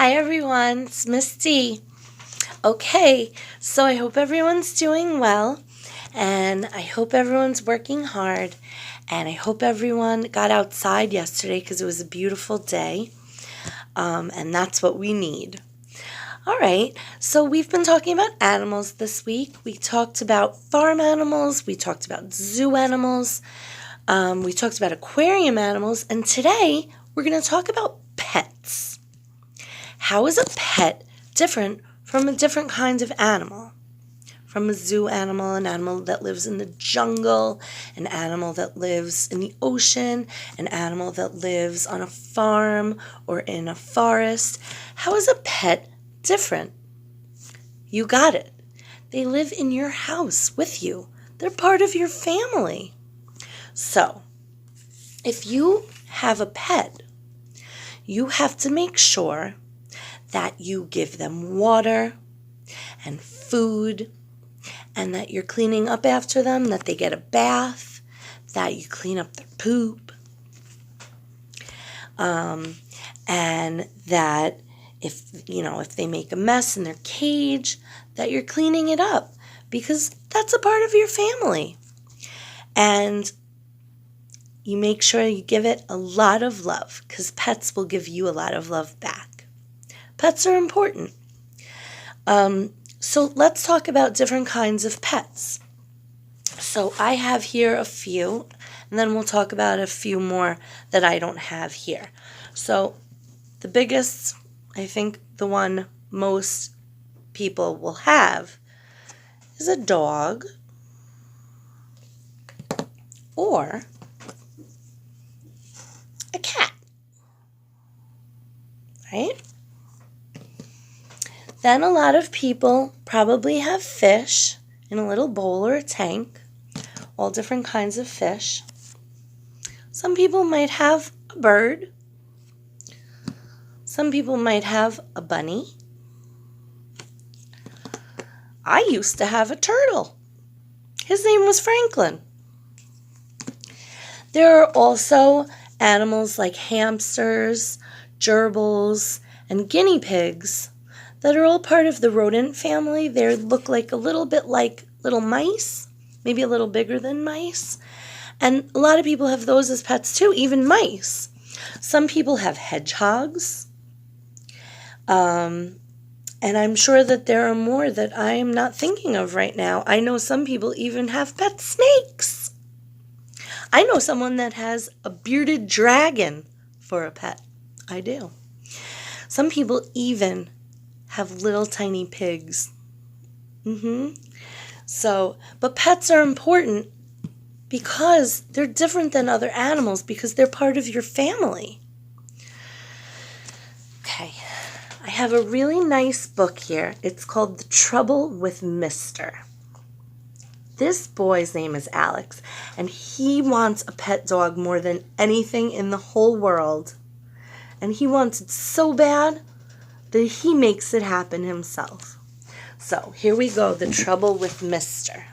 Hi everyone, it's Miss D. Okay, so I hope everyone's doing well, and I hope everyone's working hard, and I hope everyone got outside yesterday because it was a beautiful day, and that's what we need. All right, so we've been talking about animals this week. We talked about farm animals, we talked about zoo animals, we talked about aquarium animals, and today we're going to talk about pets. How is a pet different from a different kind of animal? From a zoo animal, an animal that lives in the jungle, an animal that lives in the ocean, an animal that lives on a farm or in a forest. How is a pet different? You got it. They live in your house with you. They're part of your family. So, if you have a pet, you have to make sure that you give them water and food, and that you're cleaning up after them, that they get a bath, that you clean up their poop, and that if they make a mess in their cage, that you're cleaning it up, because that's a part of your family. And you make sure you give it a lot of love, because pets will give you a lot of love back. Pets are important. So let's talk about different kinds of pets. So I have here a few, and then we'll talk about a few more that I don't have here. So the biggest, I think the one most people will have, is a dog or a cat, right? Then a lot of people probably have fish in a little bowl or a tank, all different kinds of fish. Some people might have a bird. Some people might have a bunny. I used to have a turtle. His name was Franklin. There are also animals like hamsters, gerbils, and guinea pigs that are all part of the rodent family. They look like a little bit like little mice, maybe a little bigger than mice. And a lot of people have those as pets too, even mice. Some people have hedgehogs. And I'm sure that there are more that I am not thinking of right now. I know some people even have pet snakes. I know someone that has a bearded dragon for a pet. I do. Some people even have little tiny pigs. But pets are important because they're different than other animals, because they're part of your family. Okay, I have a really nice book here. It's called The Trouble with Mister. This boy's name is Alex, and he wants a pet dog more than anything in the whole world. And he wants it so bad that he makes it happen himself. So here we go, The Trouble with Mister.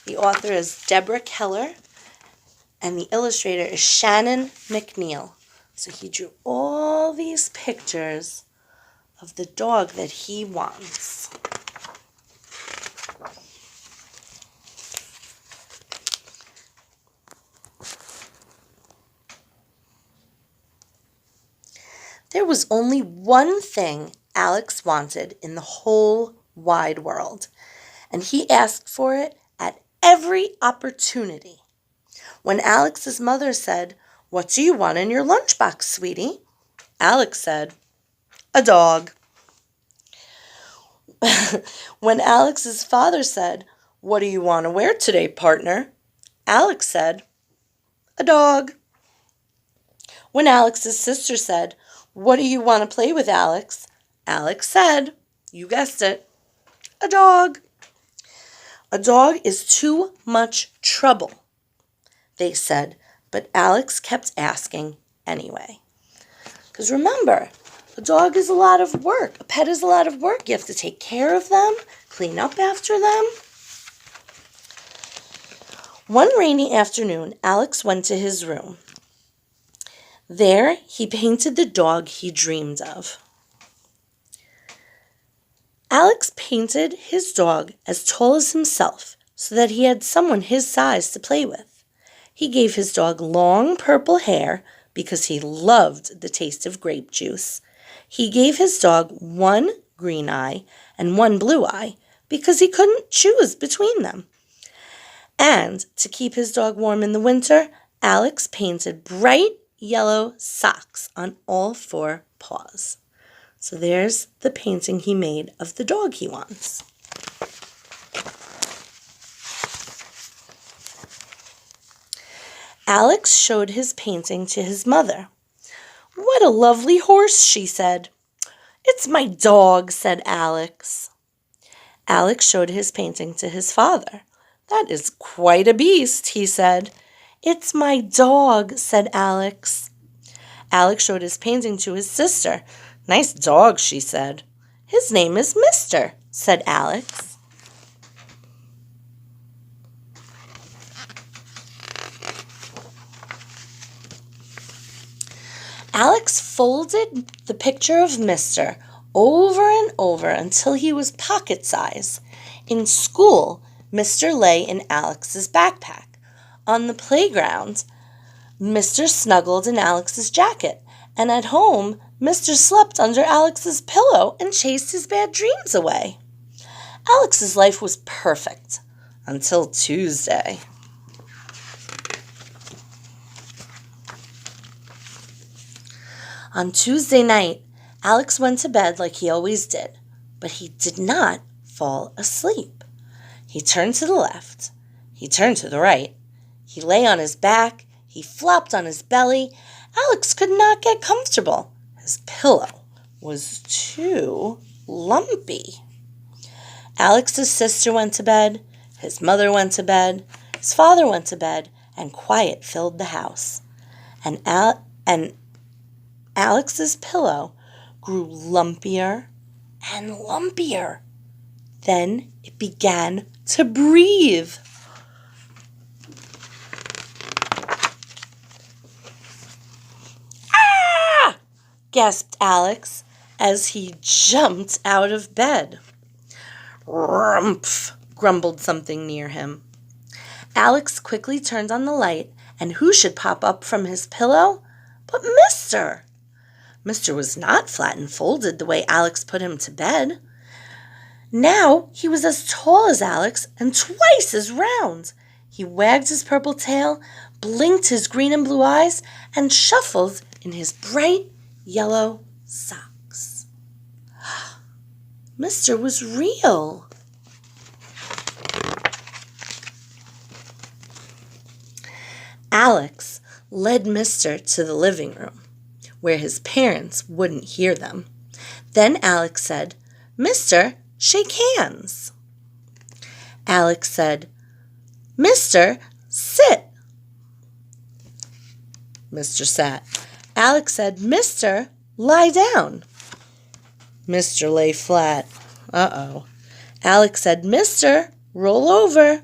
The author is Deborah Keller, and the illustrator is Shannon McNeil. So he drew all these pictures of the dog that he wants. There was only one thing Alex wanted in the whole wide world, and he asked for it at every opportunity. When Alex's mother said, "What do you want in your lunchbox, sweetie?" Alex said, "A dog." When Alex's father said, "What do you want to wear today, partner?" Alex said, "A dog." When Alex's sister said, "What do you want to play with, Alex?" Alex said, you guessed it, "A dog." A dog is too much trouble, they said, but Alex kept asking anyway. Because remember, a dog is a lot of work. A pet is a lot of work. You have to take care of them, clean up after them. One rainy afternoon, Alex went to his room. There, he painted the dog he dreamed of. Alex painted his dog as tall as himself so that he had someone his size to play with. He gave his dog long purple hair because he loved the taste of grape juice. He gave his dog one green eye and one blue eye because he couldn't choose between them. And to keep his dog warm in the winter, Alex painted bright yellow socks on all four paws. So there's the painting he made of the dog he wants. Alex showed his painting to his mother. "What a lovely horse," she said. "It's my dog," said Alex. Alex showed his painting to his father. "That is quite a beast," he said. "It's my dog," said Alex. Alex showed his painting to his sister. "Nice dog," she said. "His name is Mister," said Alex. Alex folded the picture of Mister over and over until he was pocket size. In school, Mister lay in Alex's backpack. On the playground, Mister snuggled in Alex's jacket. And at home, Mister slept under Alex's pillow and chased his bad dreams away. Alex's life was perfect until Tuesday. On Tuesday night, Alex went to bed like he always did, but he did not fall asleep. He turned to the left. He turned to the right. He lay on his back. He flopped on his belly. Alex could not get comfortable. His pillow was too lumpy. Alex's sister went to bed. His mother went to bed. His father went to bed, and quiet filled the house. And Alex's pillow grew lumpier and lumpier. Then it began to breathe. "Ah!" gasped Alex as he jumped out of bed. "Rumph!" grumbled something near him. Alex quickly turned on the light, and who should pop up from his pillow but Mister? Mister was not flat and folded the way Alex put him to bed. Now he was as tall as Alex and twice as round. He wagged his purple tail, blinked his green and blue eyes, and shuffled in his bright yellow socks. Mister was real. Alex led Mister to the living room, where his parents wouldn't hear them. Then Alex said, "Mister, shake hands." Alex said, "Mister, sit." Mister sat. Alex said, "Mister, lie down." Mister lay flat. Uh-oh. Alex said, "Mister, roll over."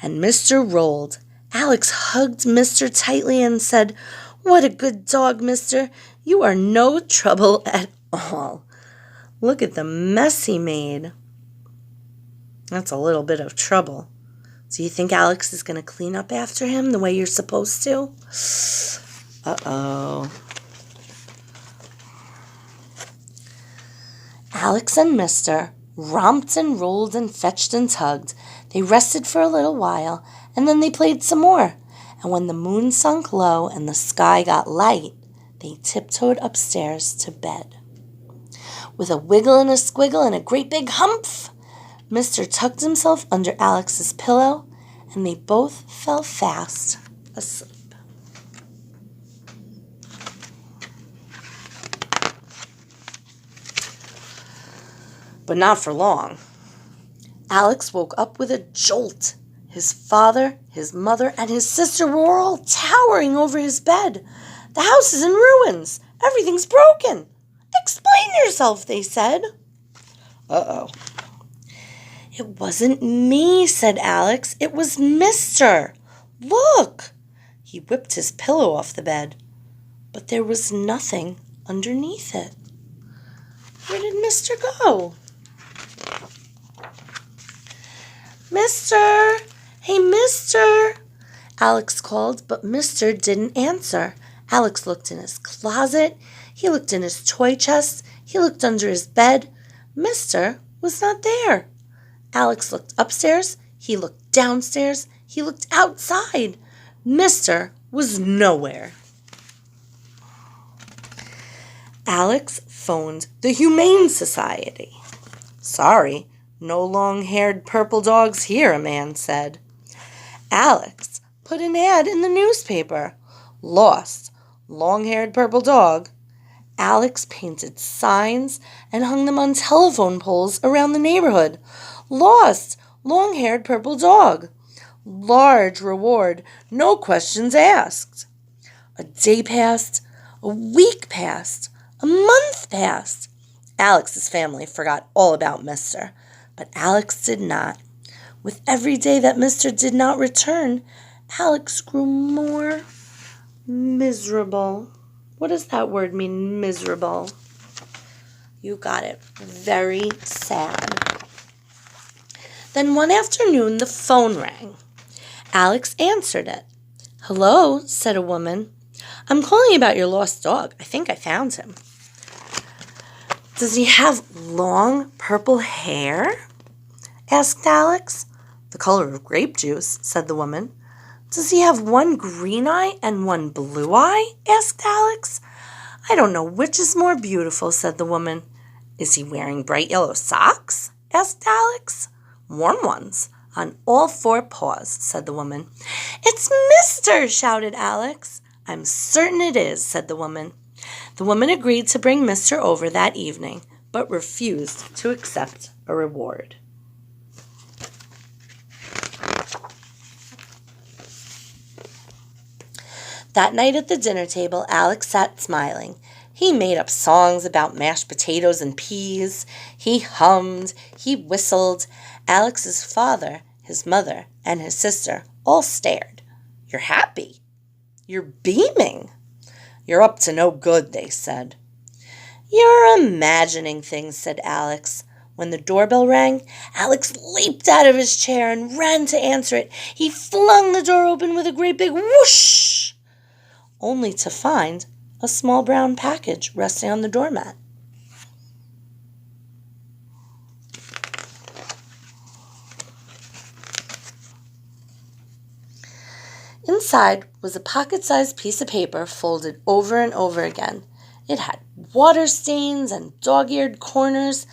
And Mister rolled. Alex hugged Mister tightly and said, "What a good dog, Mister. You are no trouble at all. Look at the mess he made." That's a little bit of trouble. Do you think Alex is going to clean up after him the way you're supposed to? Uh-oh. Alex and Mister romped and rolled and fetched and tugged. They rested for a little while, and then they played some more. And when the moon sunk low and the sky got light, they tiptoed upstairs to bed. With a wiggle and a squiggle and a great big humph, Mister tucked himself under Alex's pillow, and they both fell fast asleep. But not for long. Alex woke up with a jolt. His father, his mother, and his sister were all towering over his bed. "The house is in ruins. Everything's broken. Explain yourself," they said. Uh-oh. "It wasn't me," said Alex. "It was Mister. Look." He whipped his pillow off the bed. but there was nothing underneath it. Where did Mr. go? Mister! Hey, Mister! Alex called, but Mr. didn't answer. Alex looked in his closet. He looked in his toy chest. He looked under his bed. Mr. was not there. Alex looked upstairs. He looked downstairs. He looked outside. Mr. was nowhere. Alex phoned the Humane Society. "Sorry, no long-haired purple dogs here," a man said. Alex put an ad in the newspaper. "Lost, long-haired purple dog." Alex painted signs and hung them on telephone poles around the neighborhood. "Lost, long-haired purple dog. Large reward, no questions asked." A day passed, a week passed, a month passed. Alex's family forgot all about Mr., but Alex did not. With every day that Mr. did not return, Alex grew more miserable. What does that word mean, miserable? You got it. Very sad. Then one afternoon, the phone rang. Alex answered it. "Hello," said a woman. "I'm calling about your lost dog. I think I found him." "Does he have long purple hair?" asked Alex. "The color of grape juice," said the woman. "Does he have one green eye and one blue eye?" asked Alex. "I don't know which is more beautiful," said the woman. "Is he wearing bright yellow socks?" asked Alex. "Warm ones, on all four paws," said the woman. "It's Mr.!" shouted Alex. "I'm certain it is," said the woman. The woman agreed to bring Mr. over that evening, but refused to accept a reward. That night at the dinner table, Alex sat smiling. He made up songs about mashed potatoes and peas. He hummed. He whistled. Alex's father, his mother, and his sister all stared. "You're happy. You're beaming. You're up to no good," they said. "You're imagining things," said Alex. When the doorbell rang, Alex leaped out of his chair and ran to answer it. He flung the door open with a great big whoosh, only to find a small brown package resting on the doormat. Inside was a pocket-sized piece of paper folded over and over again. It had water stains and dog-eared corners.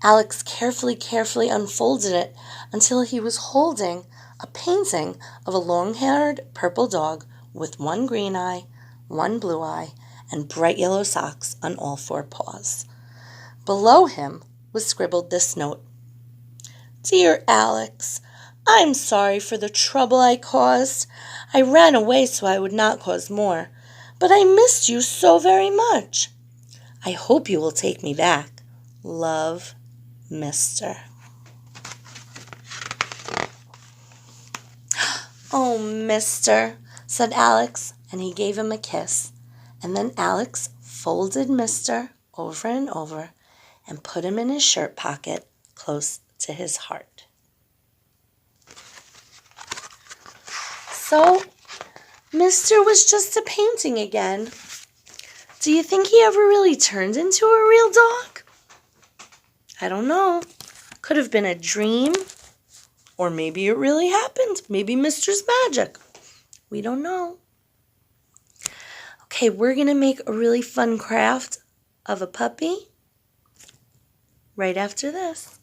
Alex carefully unfolded it until he was holding a painting of a long-haired purple dog with one green eye, one blue eye, and bright yellow socks on all four paws. Below him was scribbled this note: "Dear Alex, I'm sorry for the trouble I caused. I ran away so I would not cause more, but I missed you so very much. I hope you will take me back. Love, Mr." "Oh, Mr.," said Alex, and he gave him a kiss. And then Alex folded Mr. over and over and put him in his shirt pocket close to his heart. So, Mr. was just a painting again. Do you think he ever really turned into a real dog? I don't know. Could have been a dream, or maybe it really happened. Maybe Mr.'s magic. We don't know. Okay, we're going to make a really fun craft of a puppy right after this.